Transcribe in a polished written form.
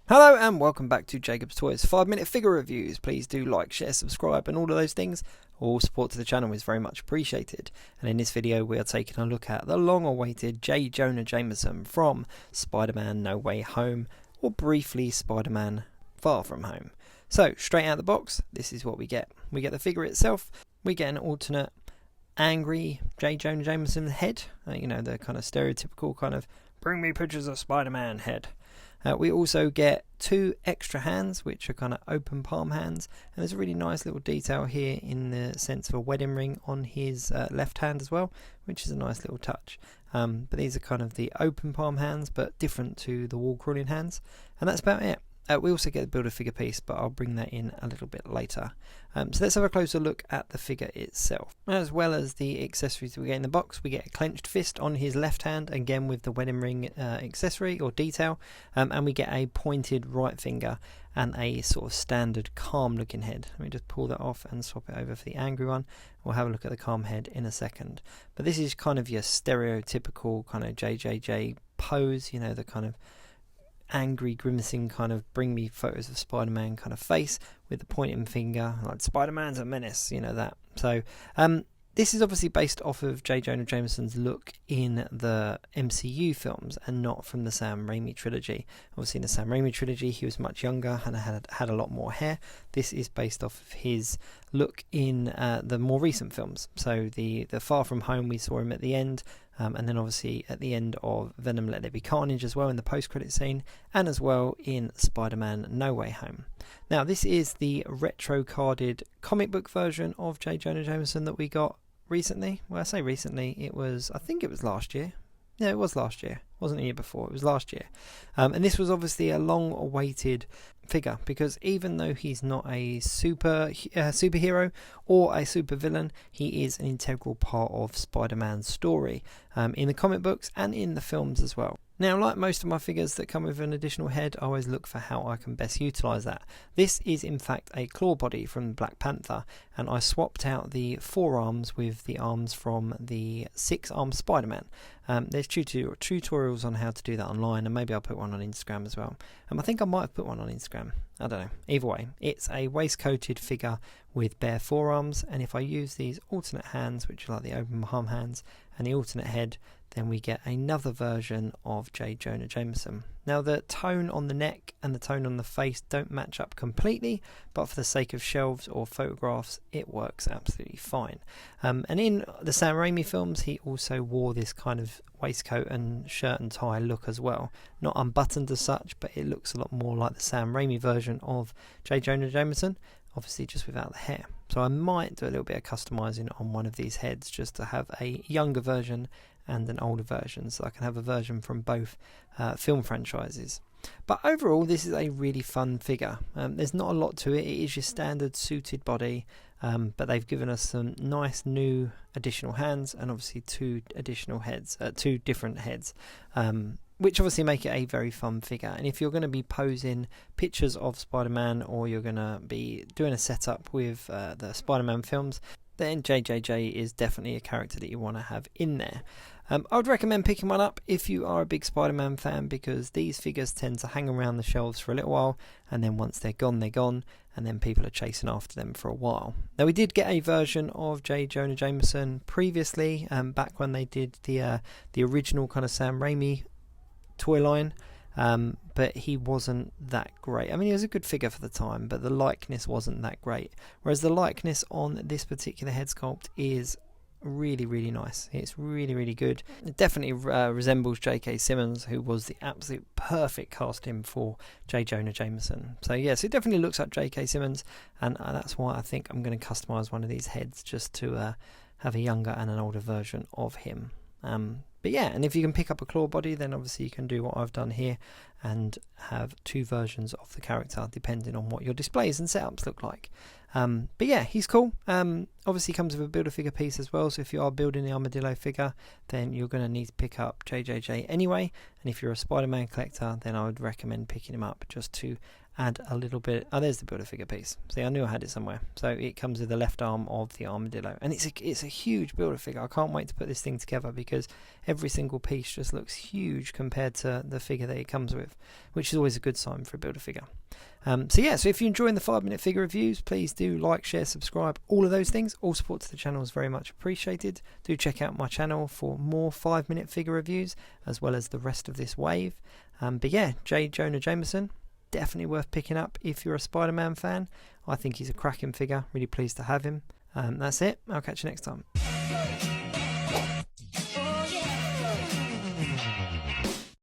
Hello and welcome back to Jacob's Toys 5-minute figure reviews. Please do like, share, subscribe and all of those things. All support to the channel is very much appreciated. And in this video we are taking a look at the long awaited Jonah Jameson from Spider-Man No Way Home, or briefly Spider-Man Far From Home. So straight out of the box, this is what we get. We get the figure itself, we get an alternate angry Jonah Jameson head, you know, the kind of stereotypical kind of bring me pictures of Spider-Man head. We also get two extra hands, which are kind of open palm hands, and there's a really nice little detail here in the sense of a wedding ring on his left hand as well, which is a nice little touch. But these are kind of the open palm hands, but different to the wall crawling hands, and that's about it. We also get the Build-A-Figure piece, but I'll bring that in a little bit later. So let's have a closer look at the figure itself. As well as the accessories we get in the box, we get a clenched fist on his left hand, again with the wedding ring accessory or detail, and we get a pointed right finger and a sort of standard calm looking head. Let me just pull that off and swap it over for the angry one. We'll have a look at the calm head in a second. But this is kind of your stereotypical kind of JJJ pose, you know, the kind of angry grimacing kind of bring me photos of Spider-Man kind of face with the pointing finger, like Spider-Man's a menace, you know that. So this is obviously based off of Jonah Jameson's look in the MCU films and not from the Sam Raimi trilogy. Obviously in the Sam Raimi trilogy he was much younger and had a lot more hair. This is based off of his look in the more recent films. So the Far From Home, we saw him at the end, and then obviously at the end of Venom Let There Be Carnage as well in the post-credit scene, and as well in Spider-Man No Way Home. Now this is the retro carded comic book version of Jonah Jameson that we got recently. Well, I say recently, I think it was last year. Yeah, it was last year. It wasn't a year before, it was last year. And this was obviously a long awaited figure, because even though he's not a superhero or a super villain, he is an integral part of Spider-Man's story in the comic books and in the films as well. Now, like most of my figures that come with an additional head, I always look for how I can best utilise that. This is in fact a claw body from Black Panther, and I swapped out the forearms with the arms from the 6-armed Spider-Man. There's tutorials on how to do that online, and maybe I'll put one on Instagram as well. I think I might have put one on Instagram. I don't know. Either way, it's a waistcoated figure with bare forearms, and if I use these alternate hands, which are like the open palm hands, and the alternate head, then we get another version of Jonah Jameson. Now the tone on the neck and the tone on the face don't match up completely, but for the sake of shelves or photographs it works absolutely fine. And in the Sam Raimi films he also wore this kind of waistcoat and shirt and tie look as well. Not unbuttoned as such, but it looks a lot more like the Sam Raimi version of Jonah Jameson, obviously just without the hair. So I might do a little bit of customizing on one of these heads just to have a younger version and an older version, so I can have a version from both film franchises. But overall this is a really fun figure. There's not a lot to it. It is your standard suited body, but they've given us some nice new additional hands and obviously two additional heads, two different heads, which obviously make it a very fun figure. And if you're going to be posing pictures of Spider-Man, or you're going to be doing a setup with the Spider-Man films, then JJJ is definitely a character that you want to have in there. I would recommend picking one up if you are a big Spider-Man fan, because these figures tend to hang around the shelves for a little while, and then once they're gone, and then people are chasing after them for a while. Now we did get a version of Jonah Jameson previously, back when they did the original kind of Sam Raimi toy line, but he wasn't that great. I mean, he was a good figure for the time, but the likeness wasn't that great, whereas the likeness on this particular head sculpt is really, really nice. It's really, really good. It definitely resembles JK Simmons, who was the absolute perfect casting for Jonah Jameson. So yes, it definitely looks like JK Simmons, and that's why I think I'm going to customize one of these heads just to have a younger and an older version of him. But yeah, and if you can pick up a claw body, then obviously you can do what I've done here and have two versions of the character depending on what your displays and setups look like. But yeah, he's cool. Obviously comes with a Build-A-Figure piece as well, so if you are building the Armadillo figure, then you're going to need to pick up JJJ anyway, and if you're a Spider-Man collector, then I would recommend picking him up just to add a little bit. Oh, there's the Build-A-Figure piece. See, I knew I had it somewhere. So it comes with the left arm of the Armadillo, and it's a huge Build-A-Figure. I can't wait to put this thing together because every single piece just looks huge compared to the figure that it comes with, which is always a good sign for a Build-A-Figure. So if you're enjoying the 5-minute figure reviews, please do like, share, subscribe, all of those things. All support to the channel is very much appreciated. Do check out my channel for more 5-minute figure reviews, as well as the rest of this wave. But yeah, Jonah Jameson, definitely worth picking up if you're a Spider-Man fan. I think he's a cracking figure. Really pleased to have him. That's it. I'll catch you next time.